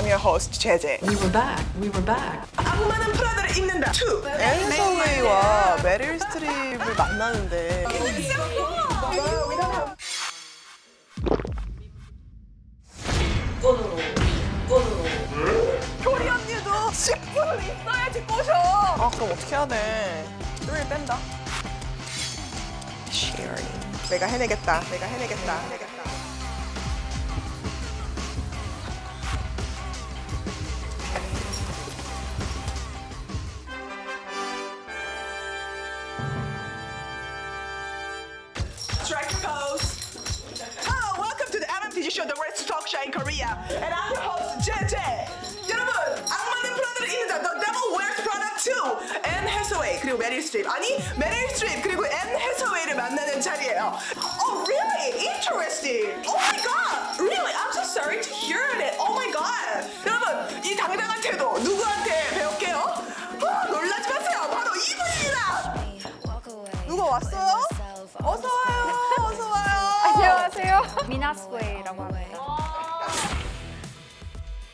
I'm your host, 제제. We were back. We were back. 악마는 프라다를 입는다 2. 앤 해서웨이와 메릴 스트립을 만나는데 효리 언니도 10분은 있어야지 꼬셔. 아 그럼 어떻게 해야 돼? 를 뺀다. 내가 해내겠다. Strike pose. Hello, welcome to the MMTG show, the Rest Talk Show in Korea. And I'm your host, JJ. 여러분, 악마는 프라다를 입는다. The Devil Wears Prada 2. 앤 해서웨이 그리고 메릴 스트립. 아니, 메릴 스트립 그리고 앤 해서웨이를 만나는 자리예요. Oh, really? Interesting. Oh my god. Really? I'm so sorry to hear it. Oh my god. 여러분, 이 당당한 태도 누구한테 배울게요? 놀라지 마세요. 바로 이분입니다. 누가 왔어요? 어서 와요. 어서 와요. 안녕하세요. 미나스웨이라고 합니다.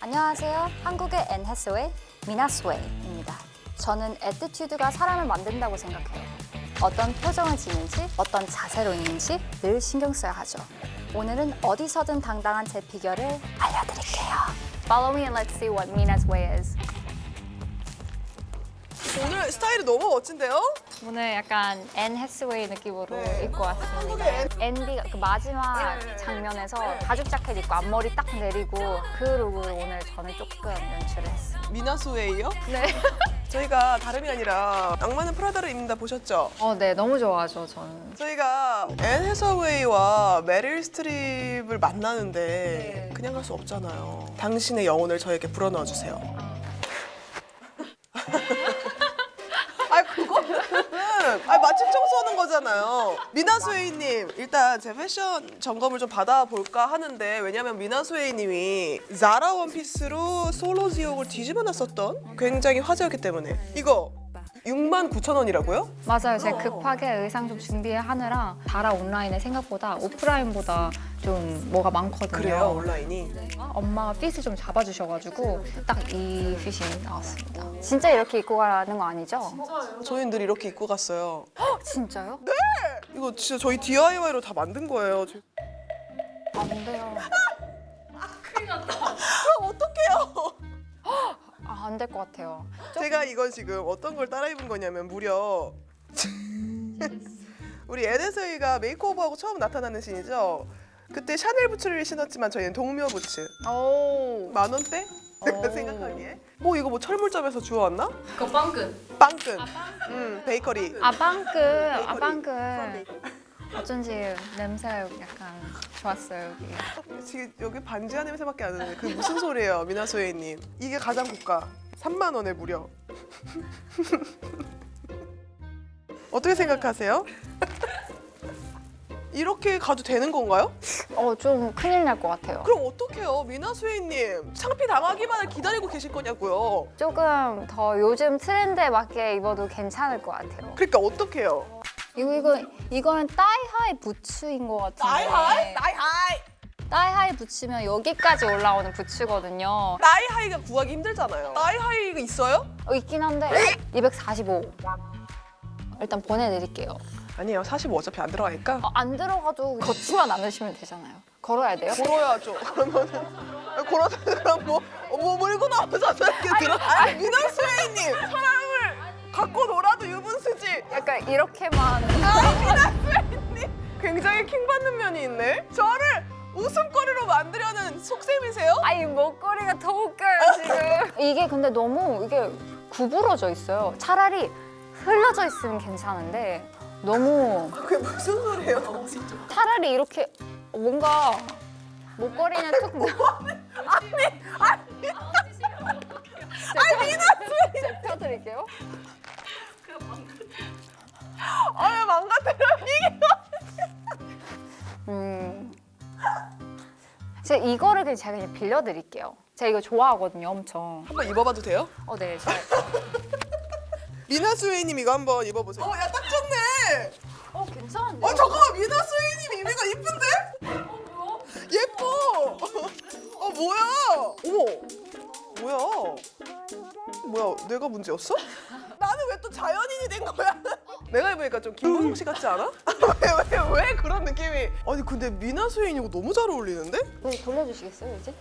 안녕하세요. 한국의 앤 해서웨이, 미나스웨이입니다. 저는 애티튜드가 사람을 만든다고 생각해요. 어떤 표정을 지는지, 어떤 자세로 있는지 늘 신경 써야 하죠. 오늘은 어디서든 당당한 제 비결을 알려드릴게요. Follow me and let's see what Mina's way is. 오늘 스타일이 너무 멋진데요? 오늘 약간 앤 해스웨이 느낌으로 네. 입고 왔습니다. 한국의 앤디가 그 마지막 장면에서 가죽 자켓 입고 앞머리 딱 내리고 그 룩으로 오늘 저는 조금 연출을 했습니다. 미나스웨이요? 네. 저희가 다름이 아니라 악마는 프라다를 입는다 보셨죠? 네, 너무 좋아하죠, 저는. 저희가 앤 해서웨이와 메릴 스트립을 만나는데 그냥 갈 수 없잖아요. 당신의 영혼을 저에게 불어넣어 주세요. 그거는 마침 청소하는 거잖아요. 미나스웨이님, 일단 제 패션 점검을 좀 받아볼까 하는데 왜냐면 미나스웨이님이 자라 원피스로 솔로지옥을 뒤집어 놨었던 굉장히 화제였기 때문에 이거 69,000원이라고요? 맞아요. 제가 급하게 의상 좀 준비하느라 자라 온라인에 생각보다 오프라인보다 좀 뭐가 많거든요. 그래요, 온라인이. 엄마가 핏을 좀 잡아주셔가지고 딱 이 핏이 나왔습니다. 진짜 이렇게 입고 가는 거 아니죠? 저희는 늘 이렇게 입고 갔어요. 진짜요? 이거 진짜 저희 DIY로 다 만든 거예요. 안 돼요. 그럼 어떡해요? 안 될 것 같아요. 제가 이건 지금 어떤 걸 따라 입은 거냐면 무려 우리 앤해서웨이가 메이크오버하고 처음 나타나는 씬이죠. 그때 샤넬 부츠를 신었지만 저희는 동묘 부츠. 오. 10,000원대? 내가 생각하기에. 뭐 이거 뭐 철물점에서 주워왔나? 그거 빵끈. 빵끈. 베이커리. 아빵끈. 어쩐지 냄새가 약간 좋았어요, 여기. 지금 여기 반지하 냄새밖에 안 나는데 그게 무슨 소리예요, 미나스웨이님. 이게 가장 고가. 30,000원에 무려. 어떻게 생각하세요? 이렇게 가도 되는 건가요? 좀 큰일 날 것 같아요. 그럼 어떡해요, 미나스웨이님. 창피 당하기만을 기다리고 계실 거냐고요. 조금 더 요즘 트렌드에 맞게 입어도 괜찮을 것 같아요. 그러니까 어떡해요. 이거는 따이하이 부츠인 것 같은데. 따이하이 부츠면 여기까지 올라오는 부츠거든요. 나이하이가 구하기 힘들잖아요. 나이하이가 있어요? 있긴 한데 245. 일단 보내드릴게요. 아니에요, 45 어차피 안 들어가니까. 안 들어가도 걷지만 않으시면 되잖아요. 걸어야 돼요? 걸어야죠. 그러면은 걸어다니면 뭐 몰고 나오잖아요. 이렇게 들어. 아니 미나스웨이님, 사람을 갖고 놀아도 유분수지. 약간 이렇게만. 미나스웨이님 굉장히 킹받는 면이 있네. 저를 웃음거리로 만들려는 속셈이세요? 아니 목걸이가 더 웃겨요 지금. 이게 근데 너무 이게 구부러져 있어요. 차라리 흘러져 있으면 괜찮은데 너무 그게 무슨 소리예요? 차라리 이렇게 뭔가 목걸이는 툭. 아니 미나스웨이. 제가 펴드릴게요. 왜 망가뜨려 이게? 제가 이거를 제가 그냥 빌려드릴게요. 제가 이거 좋아하거든요, 엄청. 한번 입어봐도 돼요? 네. 미나스웨이님 이거 한번 입어보세요. 야 딱 좋네. 괜찮은데? 잠깐만 미나스웨이님 이미가 이쁜데? 예뻐. 뭐야? 어머, 뭐야? 뭐야, 내가 문제였어? 나는 왜 또 자연인이 된 거야? 내가 입으니까 좀 김보성 씨 같지 않아? 왜 그런 느낌이? 아니 근데 미나 수인 이거 너무 잘 어울리는데? 돌려주시겠어요 이제?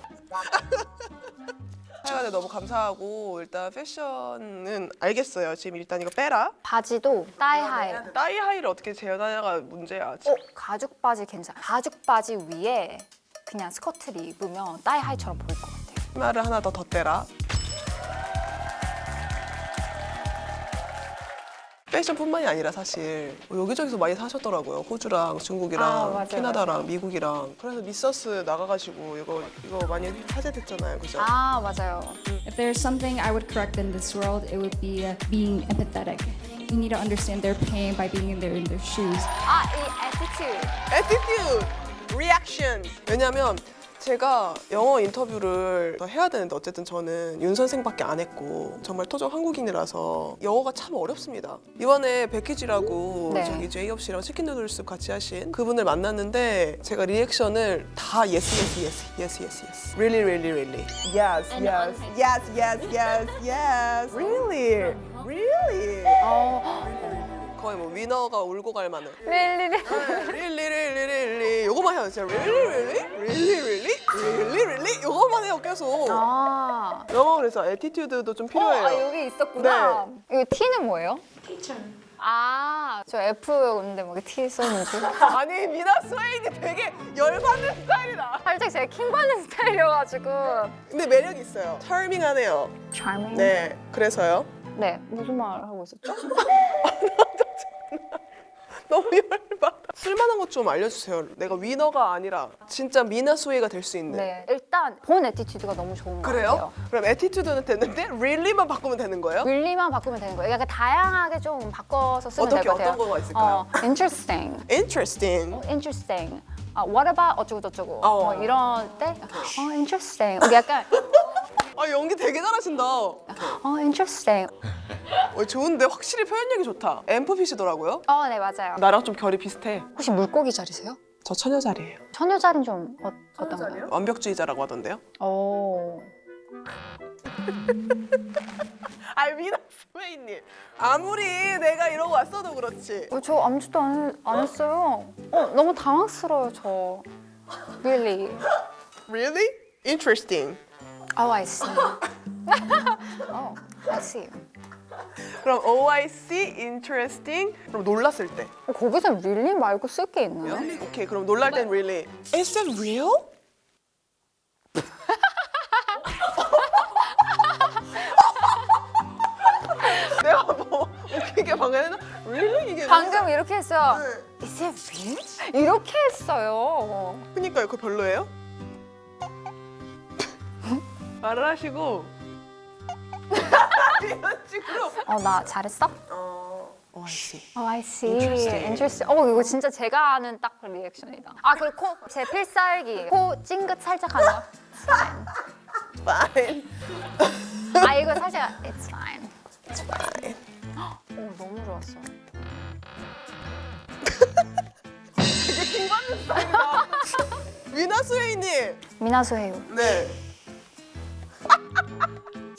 하여간에 너무 감사하고 일단 패션은 알겠어요. 지금 일단 이거 빼라. 바지도 따이하이. 따이하이를 어떻게 재현하냐가 문제야. 가죽 바지 괜찮아. 가죽 바지 위에 그냥 스커트를 입으면 따이하이처럼 보일 것 같아요. 치마를 하나 더 덧대라. 패션뿐만이 아니라 사실 여기저기서 많이 사셨더라고요. 호주랑 중국이랑 맞아요, 캐나다랑 미국이랑. 그래서 미서스 나가가지고 이거 많이 화제됐잖아요, 그죠? 맞아요. If there's something I would correct in this world, it would be being empathetic. You need to understand their pain by being in their shoes. 이 attitude. Attitude, reaction. 왜냐면 제가 영어 인터뷰를 해야 되는데 어쨌든 저는 윤 선생밖에 안 했고 정말 토종 한국인이라서 영어가 참 어렵습니다. 이번에 백희지라고 네. 저기 제이홉 씨랑 치킨 누들스 같이 하신 그분을 만났는데 제가 리액션을 다 yes. Really. Yes. Really. 거의 뭐 위너가 울고 갈 만한. really. 요거만 해요. 진짜 really. 요거만 해요. 계속. 영어 그래서 애티튜드도 좀 필요해요. 여기 있었구나. 네. 이거 T는 뭐예요? 저 F였는데 뭐 T 써있는지. 아니 미나 스웨인이 되게 열받는 스타일이다. 살짝 제가 킹 받는 스타일이어가지고. 근데 매력이 있어요. charming하네요. Charming. 네, 그래서요. 네, 무슨 말 하고 있었죠? 너무 열받아. 쓸만한 것 좀 알려주세요. 내가 위너가 아니라 진짜 미나 스웨이가 될 수 있는. 네, 일단 본 애티튜드가 너무 좋은 것 그래요? 같아요. 그럼 애티튜드는 됐는데 really만 바꾸면 되는 거예요? 윌리만 바꾸면 되는 거예요. 약간 다양하게 좀 바꿔서 쓰면 될 어떻게 것 같아요. 어떤 거가 있을까요? Interesting. Interesting. What about 어쩌고저쩌고. 뭐 이런 때 interesting. 이게 약간 아 연기 되게 잘하신다. interesting. 좋은데 확실히 표현력이 좋다. 엠프핏이더라고요. 네, 맞아요. 나랑 좀 결이 비슷해. 혹시 물고기 자리세요? 저 처녀자리예요. 처녀자리는 좀 어떤가요? 완벽주의자라고 하던데요. 오. 미나 스웨이님 아무리 내가 이러고 왔어도 그렇지. 저 아무것도 안 했어요. 너무 당황스러워요, 저. Really? Really? Interesting. I see. I see. 그럼 OIC interesting. 그럼 놀랐을 때. 거기서 really 말고 쓸 게 있나요? 오케이 그럼 놀랄 땐 really. Is that real? 내가 뭐 웃기게 방금 했나? Really? 이게 방금 이렇게 했어요. 네. Is it real? 이렇게 했어요. 그니까요. 그거 별로예요? 말을 하시고 이런 식으로. 나 잘했어? OIC. I see. Interesting. Interesting. 이거 진짜 제가 아는 딱 그 리액션이다. 그리고 코, 제 필살기. 코 찡긋 살짝 하나. Fine. 이거 살짝 It's fine. It's fine. 너무 좋았어. 되게 킹받는 스타일이다. 위나 스웨이님. 미나소해요. 네.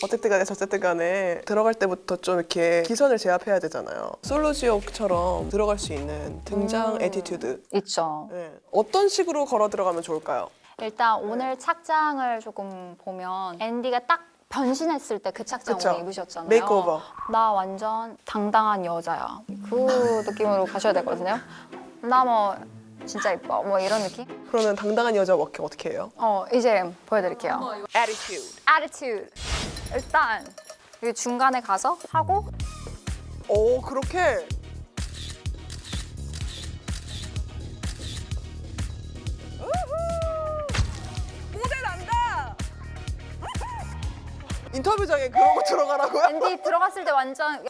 어쨌든 간에 저쨌든 간에 들어갈 때부터 좀 이렇게 기선을 제압해야 되잖아요. 솔로지옥처럼 들어갈 수 있는 등장 애티튜드. 있죠. 네. 어떤 식으로 걸어 들어가면 좋을까요? 일단 오늘 착장을 조금 보면 앤디가 딱 변신했을 때 그 착장 그쵸. 오늘 입으셨잖아요. 메이크오버. 나 완전 당당한 여자야. 그 느낌으로 가셔야 되거든요. 나 뭐 진짜 이뻐. 뭐 이런 느낌? 그러면 당당한 여자 워킹 어떻게 해요? 이제 보여드릴게요. Attitude. Attitude. 일단 여기 중간에 가서 하고 오 그렇게. 모델 난다. 인터뷰장에 그러고 들어가라고요? 앤디 들어갔을 때 완전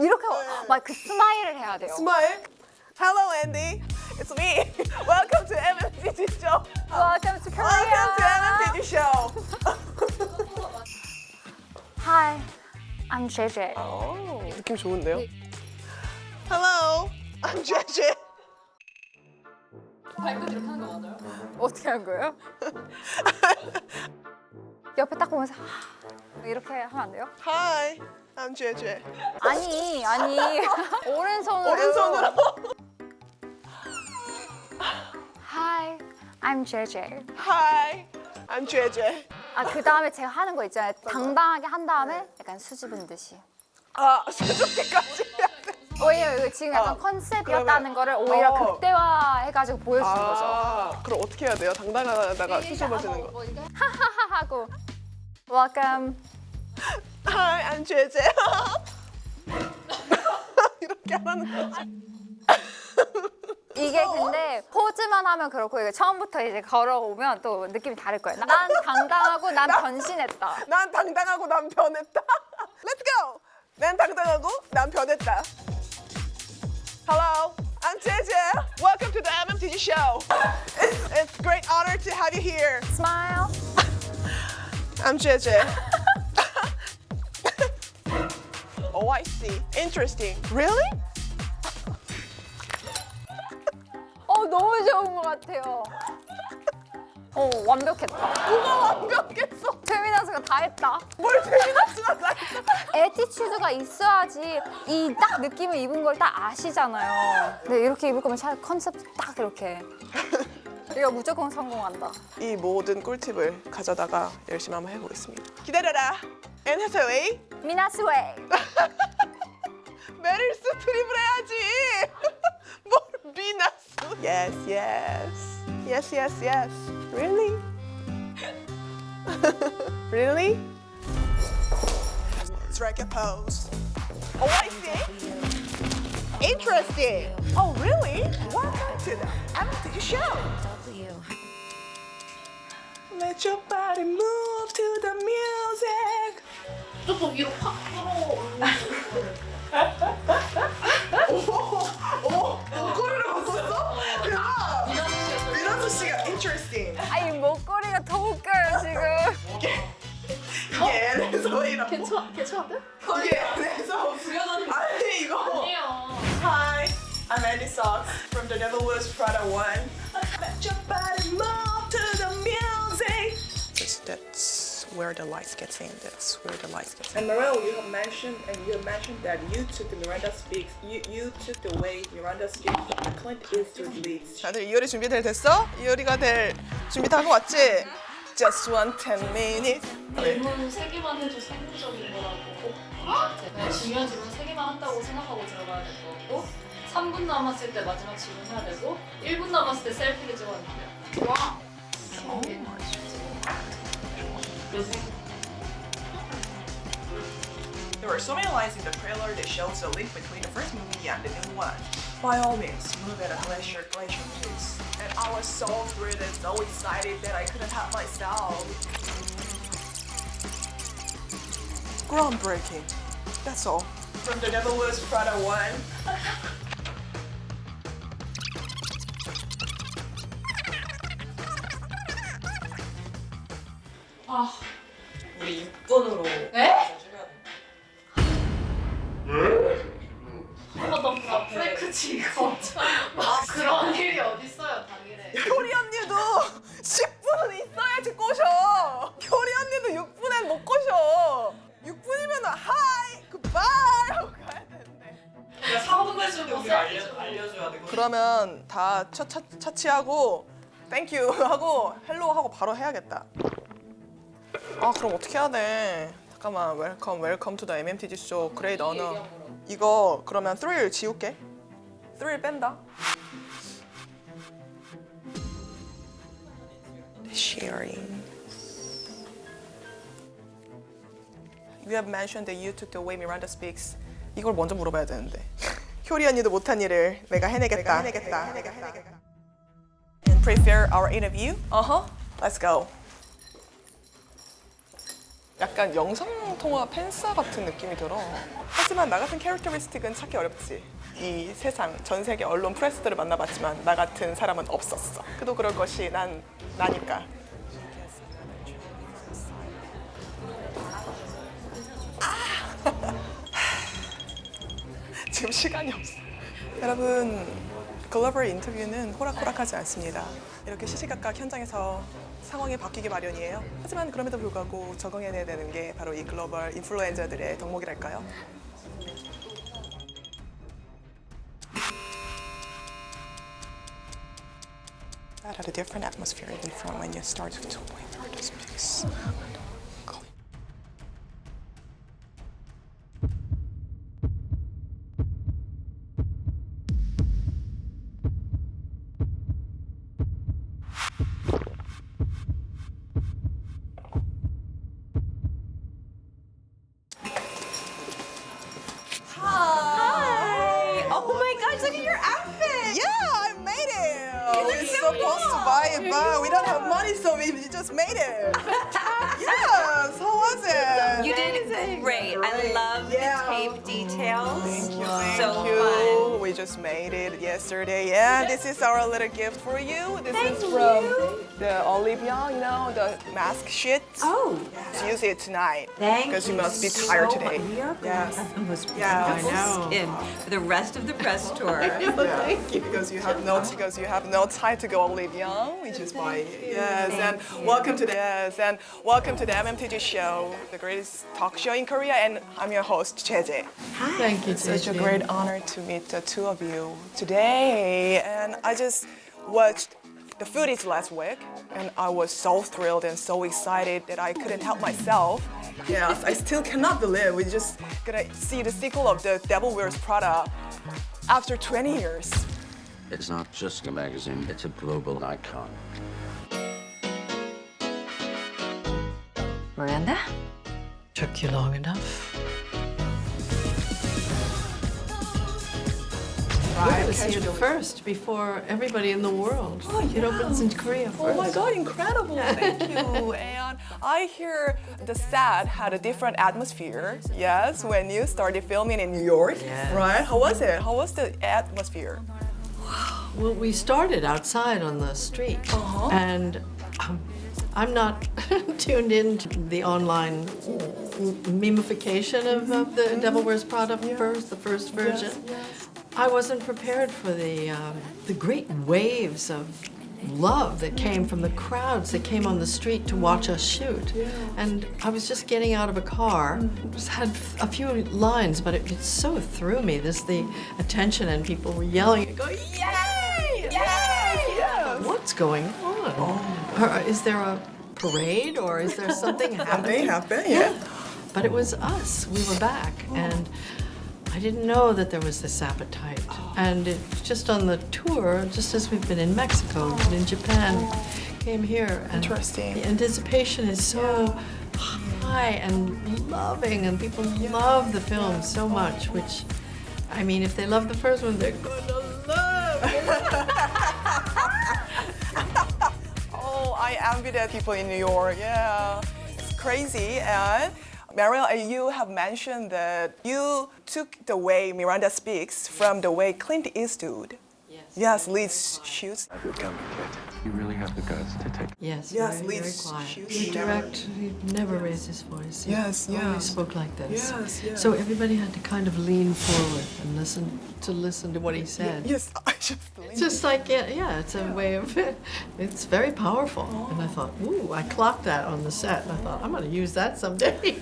이렇게 막 그 스마일을 해야 돼요. 스마일. Hello Andy, it's me. Welcome to MMTG show. Welcome to Korea. Welcome to MMTG show. Hi, I'm JJ. 느낌 좋은데요? Hello, I'm JJ. 어떻게 한 거예요? 옆에 딱 보면서 이렇게 하면 안 돼요? Hi, I'm JJ. 아니 오른손으로 오른손으로. Hi, I'm JJ. Hi, I'm JJ. 그 다음에 제가 하는 거 있잖아요. 당당하게 한 다음에 약간 수줍은 듯이. 수줍게까지 해야 돼. 오히려 이거 지금 약간 컨셉이었다는 거를 오히려 극대화해가지고 보여주는 거죠. 그럼 어떻게 해야 돼요? 당당하다가 수줍어지는 거. 하고 Welcome. Hi, I'm JJ. 이렇게 하는 거지. 이게 근데 포즈만 하면 그렇고 이게 처음부터 이제 걸어오면 또 느낌이 다를 거예요. 난 당당하고 난 변신했다. 난 당당하고 난 변했다. Let's go. 난 당당하고 난 변했다. Hello, I'm JJ. Welcome to the MMTG show. It's a great honor to have you here. Smile. I'm JJ. Oh, I see. Interesting. Really? 너무 좋은 것 같아요. 완벽했다. 뭐가 완벽했어? 페미나스가 다 했다. 뭘 재미났으나 나 있어. 에티튜드가 있어야지 이 딱 느낌을 입은 걸 딱 아시잖아요. 근데 이렇게 입을 거면 차라리 컨셉 딱 이렇게. 이거 무조건 성공한다. 이 모든 꿀팁을 가져다가 열심히 한번 해보겠습니다. 기다려라. N 해서웨이. 미나스웨이. 메릴 스트립을 해야지. 뭘 미나스? Yes, yes. Yes, yes, yes. Really? Really? Strike a pose. Oh, I see. Interesting. Oh, really? Welcome to the MMTG show. Let your body move to the music. 조금 위로 확 목걸이를 바꿨어? 대박! 미나스 씨가 interesting. 아니 목걸이가 더 웃겨요 지금. 이게 N에서 이라고? 괜찮은데? 이게 N에서 아니 이거 아니에요. Hi, I'm Andy Socks from the Devil Wears Prada 1. Let your body move to the music. That's where the lights gets in. That's where the lights gets in. And Morel, you have mentioned that you took the Miranda Speaks. You took the way Miranda Speaks from the Clint Eastwood leads. 다들 이효리 준비됐어? 이효리가 될 준비 다 하고 왔지? Just one 10 minutes. 질문 3개만 해도 성공적인 거라고. 네, 중요한 질문 3개만 한다고 생각하고 들어가야 될 것 같고 3분 남았을 때 마지막 질문 해야 되고 1분 남았을 때 셀피를 찍어야 돼요. 와! There were so many lines in the trailer that shows the link between the first movie and the new one. By all means, move at a glacier pace. And I was so thrilled and so excited that I couldn't help myself. Groundbreaking. That's all. From the Devil Wears Prada 1. 우리 6분으로 네? 나 프레크치 이거 그런 일이 어딨어요 당일에. 효리 언니도 10분은 있어야지 꼬셔. 효리 언니도 6분엔 못 꼬셔. 6분이면 하이 굿바이 하고 가야 되는데. 그러니까 3분 내주는 게 우리가 알려줘야 되고. 그러면 다 차치하고 땡큐 하고 헬로 하고 바로 해야겠다. 그럼 어떻게 해야 돼? 잠깐만. 웰컴 투 더 MMTG 쇼 그레이트 어너. 이거 그러면 3를 지울게. 3를 뺀다. Sharing. You have mentioned that you took the way Miranda speaks. 이걸 먼저 물어봐야 되는데. 효리 언니도 못한 일을 내가 해내겠다. And prepare our interview. Let's go. 약간 영상통화 팬싸 같은 느낌이 들어. 하지만 나 같은 캐릭터리스틱은 찾기 어렵지. 이 세상 전 세계 언론 프레스들을 만나봤지만 나 같은 사람은 없었어. 그도 그럴 것이 나니까. 지금 시간이 없어. 여러분 글로벌 인터뷰는 호락호락하지 않습니다. 이렇게 시시각각 현장에서 상황이 바뀌기 마련이에요. 하지만 그럼에도 불구하고 적응해내야 되는 게 바로 이 글로벌 인플루엔서들의 덕목이랄까요? That had a different atmosphere even from when you started to win artist picks. Hi! Oh my gosh, look at your outfit! Yeah, I made it. We're supposed to buy it, but we don't have money, so we just made it. Yes, how was it? You did great. I love Yeah. the tape details. Thank you, So thank you. fun. We just made it yesterday, and this is our little gift for you. This Thank is from you. the Olivia, you know, the mask sheet. Oh, Just use it tonight. thank Because you must be so tired much. today. We are Yes. almost Yes. skin for the rest of the press tour. Thank you. Because you have no time to go Olivia. We just buy it. Yes, and welcome to the MMTG show, the greatest talk show in Korea, and I'm your host Jeje. Thank you, It's such a Jeje. great honor to meet the two of you today. And I just watched the footage last week, and I was so thrilled and so excited that I couldn't help myself. Yes, I still cannot believe we're just gonna see the sequel of The Devil Wears Prada after 20 years. It's not just a magazine, it's a global icon. Miranda? Took you long enough. We're gonna see it first before everybody in the world. It opens in Korea first. Oh my God, incredible! Thank you. And I hear the set had a different atmosphere. Yes, when you started filming in New York, right? How was it? How was the atmosphere? Well, we started outside on the street, and I'm not tuned into the online memification of the Devil Wears Prada first, the first version. I wasn't prepared for the great waves of love that came from the crowds that came on the street to watch us shoot. And I was just getting out of a car, just had a few lines, but it so threw me. The attention, and people were yelling and going, "Yay! Yay!" What's going on? Is there a parade, or is there something happening? Happen, yeah. But it was us. We were back, and I didn't know that there was this appetite. And it, just on the tour, just as we've been in Mexico and in Japan, came here. And Interesting. the anticipation is so high and loving, and people love the film so much, which, I mean, if they love the first one, they're going to love Oh, I envy the people in New York. Yeah, it's crazy. And Mariel, you have mentioned that you took the way Miranda speaks from the way Clint Eastwood. Yes, leads shoots. You really have the guts to take. Yes, Yes, very, very leads quiet. shoes. He never raised his voice. He Yes, always yes. spoke like this. Yes, yes. So everybody had to kind of lean forward and listen to what he said. Yes, I just It's just like, yeah, it's a way of, it's very powerful. And I thought, ooh, I clocked that on the set. And I thought, I'm going to use that someday.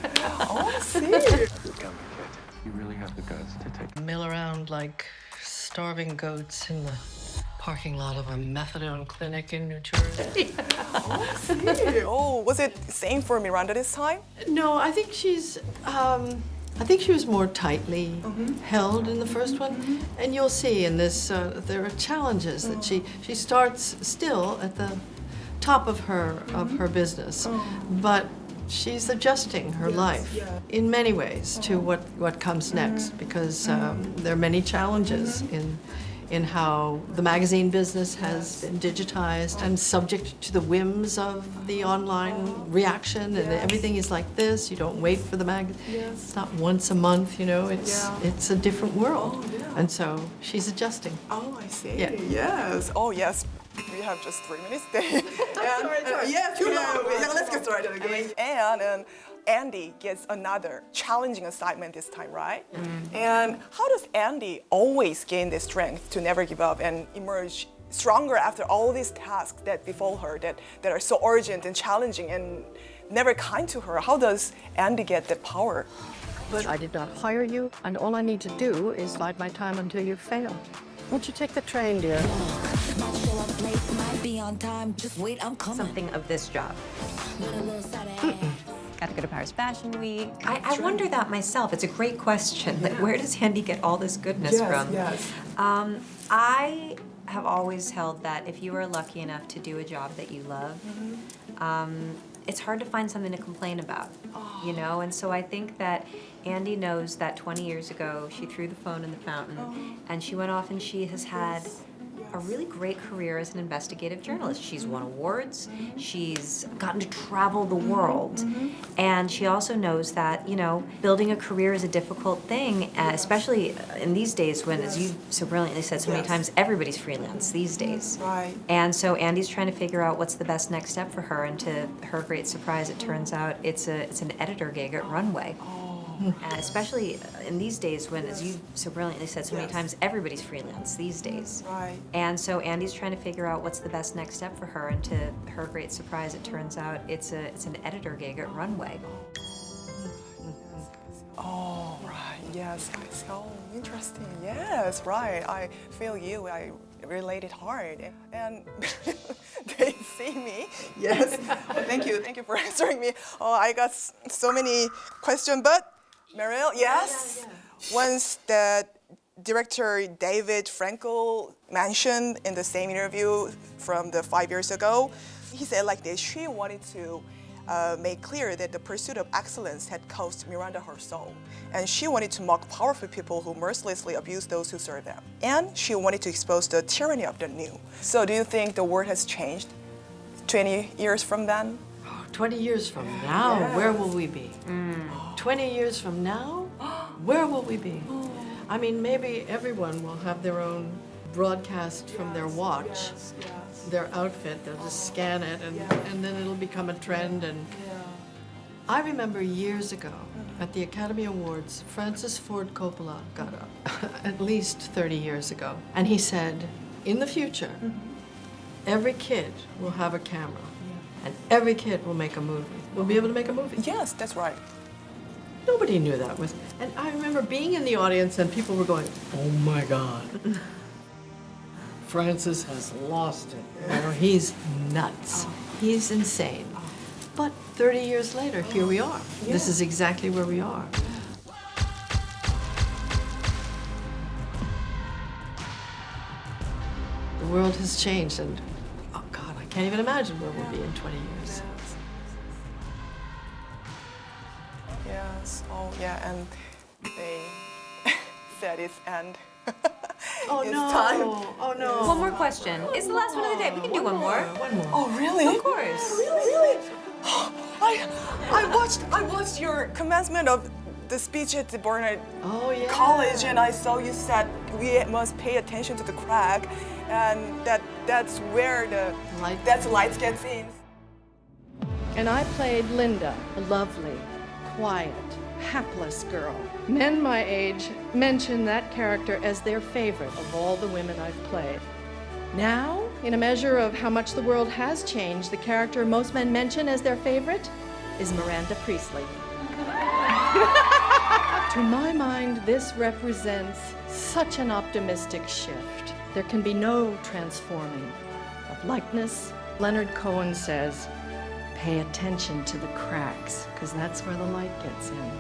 Oh, see. You really have the guts to take. Mill around like starving goats in the parking lot of a methadone clinic in New Jersey. Oh, was it same for Miranda this time? No, I think she's. I think she was more tightly held in the first one, and you'll see in this there are challenges that she starts still at the top of her business, but she's adjusting her life in many ways to what comes next, because there are many challenges in how the magazine business has been digitized and subject to the whims of the online reaction, and everything is like this. You don't wait for the magazine. It's not once a month, you know. It's a different world, and so she's adjusting. Oh, I see. Yeah. Yes. Oh, yes. We have just 3 minutes. Sorry. Yes, too long. Yeah, let's get started again. And Andy gets another challenging assignment this time, right? And how does Andy always gain the strength to never give up and emerge stronger after all these tasks that befall her that are so urgent and challenging and never kind to her? How does Andy get that power? But I did not hire you, and all I need to do is bide my time until you fail. Won't you take the train, dear? Something of this job. Got to go to Paris Fashion Week. I wonder that myself. It's a great question. Like, where does Andy get all this goodness from? Yes. I have always held that if you are lucky enough to do a job that you love, it's hard to find something to complain about, you know? And so I think that Andy knows that 20 years ago, she threw the phone in the fountain, and she went off and she has had a really great career as an investigative journalist. She's won awards, she's gotten to travel the world, and she also knows that, you know, building a career is a difficult thing, especially in these days when, as you so brilliantly said so many times, everybody's freelance these days. Right. And so Andy's trying to figure out what's the best next step for her, and to her great surprise, it turns out it's an editor gig at Runway. Especially in these days when, as you so brilliantly said so many times, everybody's freelance these days. Right. And so Andy's trying to figure out what's the best next step for her, and to her great surprise, it turns out it's an editor gig at Runway. Oh, right. Yes. I see. Oh, interesting. Yes, right. I feel you. I related hard. And they see me. Yes. Oh, thank you. Thank you for answering me. Oh, I got so many questions, but Mariel, yes. Once the director David Frankel mentioned in the same interview from the 5 years ago, he said like this: she wanted to make clear that the pursuit of excellence had cost Miranda her soul, and she wanted to mock powerful people who mercilessly abuse those who serve them, and she wanted to expose the tyranny of the new. So, do you think the world has changed 20 years from then? 20 years from now, where will we be? 20 years from now, where will we be? I mean, maybe everyone will have their own broadcast from their watch, their outfit. They'll just scan it, and then it'll become a trend. And I remember years ago at the Academy Awards, Francis Ford Coppola got up, at least 30 years ago, and he said, in the future, every kid will have a camera. And every kid will make a movie. Will be able to make a movie. Yes, that's right. Nobody knew that was. And I remember being in the audience and people were going, "Oh my God, Francis has lost it. You know, he's nuts. He's insane." But 30 years later, here we are. This is exactly where we are. The world has changed, and oh God, I can't even imagine where we'll be in 20 years. Yes. Oh, yeah. And they said it's end. Oh It's no! time. Oh no! One more question. It's the last one of the day. We can do one more. One more. Oh, really? Of course. Really? I watched your commencement of the speech at the Barnard Oh yeah. College, and I saw you said we must pay attention to the crack, and that's where the light gets in. And I played Linda, a lovely, quiet, hapless girl. Men my age mention that character as their favorite of all the women I've played. Now, in a measure of how much the world has changed, the character most men mention as their favorite is Miranda Priestley. To my mind, this represents such an optimistic shift. There can be no transforming of likeness. Leonard Cohen says, pay attention to the cracks, because that's where the light gets in.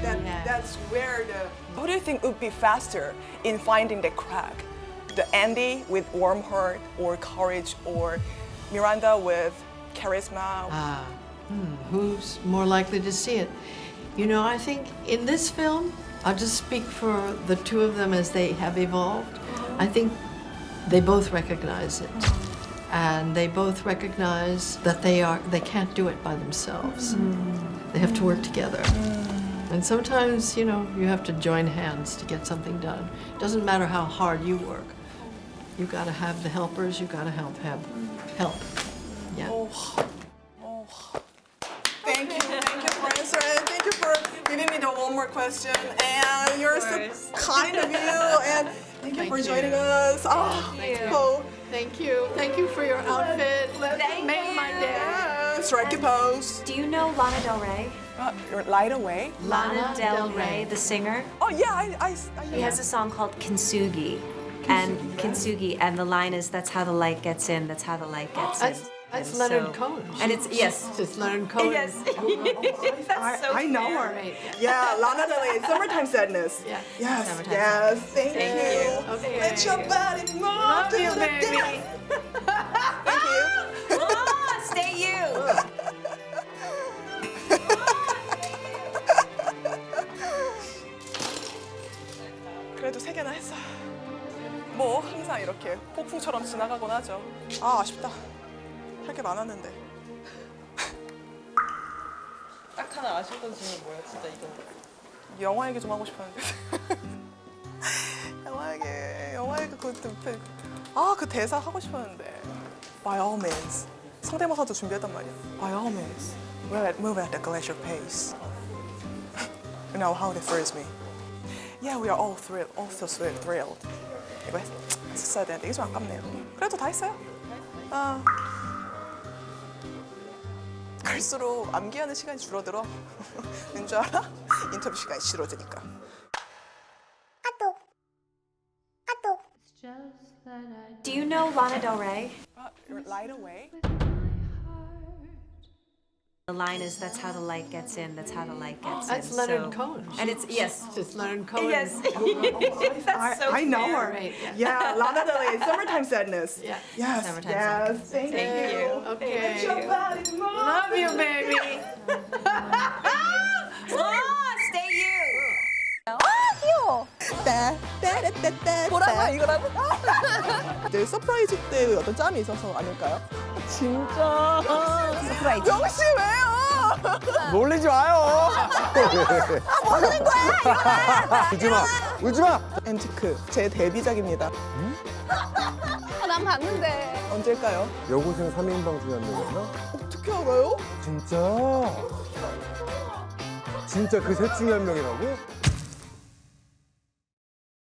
That's where who do you think would be faster in finding the crack? The Andy with warm heart or courage, or Miranda with charisma? Who's more likely to see it? You know, I think in this film, I'll just speak for the two of them as they have evolved. I think they both recognize it. And they both recognize that they can't do it by themselves. They have to work together. And sometimes, you know, you have to join hands to get something done. It doesn't matter how hard you work. You gotta have the helpers, you gotta help. Yeah. Thank you for one more question, and you're so kind of you, and thank you for joining us. Oh, cool. Thank you. Thank you for your outfit. Made my day. Strike a pose. Do you know Lana Del Rey? Light away. Lana Del Rey, the singer. Oh yeah, I He has a song called Kintsugi. And Kintsugi, and the line is, that's how the light gets in, that's how the light gets in. That's And Leonard so- Cohen. And it's, yes. It's Leonard Cohen. Yes. I know her. Right, Yeah, Lana Del Rey, Summertime Sadness. Yeah. Yes, Summertime yes, thank you. Okay. Let your body move Love to you, the baby. dance. Thank you. Oh, stay you. 그래도 3개나 했어요. 뭐 항상 이렇게 폭풍처럼 지나가곤 하죠. 아 아쉽다. 할 게 많았는데. 딱 하나 아쉬운 건 지금 뭐야 진짜 이거. 영화 얘기 좀 하고 싶었는데. 영화 얘기 그 대사 하고 싶었는데. By all means. 성대모사도 준비했단 말이야. By all means. Move at the glacier pace. You know how they freeze me. Yeah, we are all thrilled. Also thrilled. 이거 했었어야 되는데 이게 좀 아깝네요. 그래도 다 했어요. 아. 갈수록 암기하는 시간이 줄어들어. 왠 줄 알아? 인터뷰 시간이 줄어드니까. Do you know Lana Del Rey? Light away. The line is, that's how the light gets in, that's how the light gets That's in. Leonard so- Cohen. And it's, yes. It's Leonard Cohen. Yes. I know her. Right, Yeah, Lana Del Rey, Summertime Sadness. Yeah. Yes, Summertime yes. Thank you. Okay. Let your body move. Love you, baby. Oh, stay you. 귀여워. 뭐라고 이거라고? 내 서프라이즈 때 어떤 짬이 있어서 아닐까요? 진짜. 서프라이즈. 역시 왜요? 놀리지 마요. 모르는 거야. 울지 마. 울지 마. 앤티크 제 데뷔작입니다. 난 봤는데. 언제일까요? 여고생 3인방 중에 한 명이었나? 어떻게 알아요? 진짜? 진짜 그 셋 중에 한 명이라고?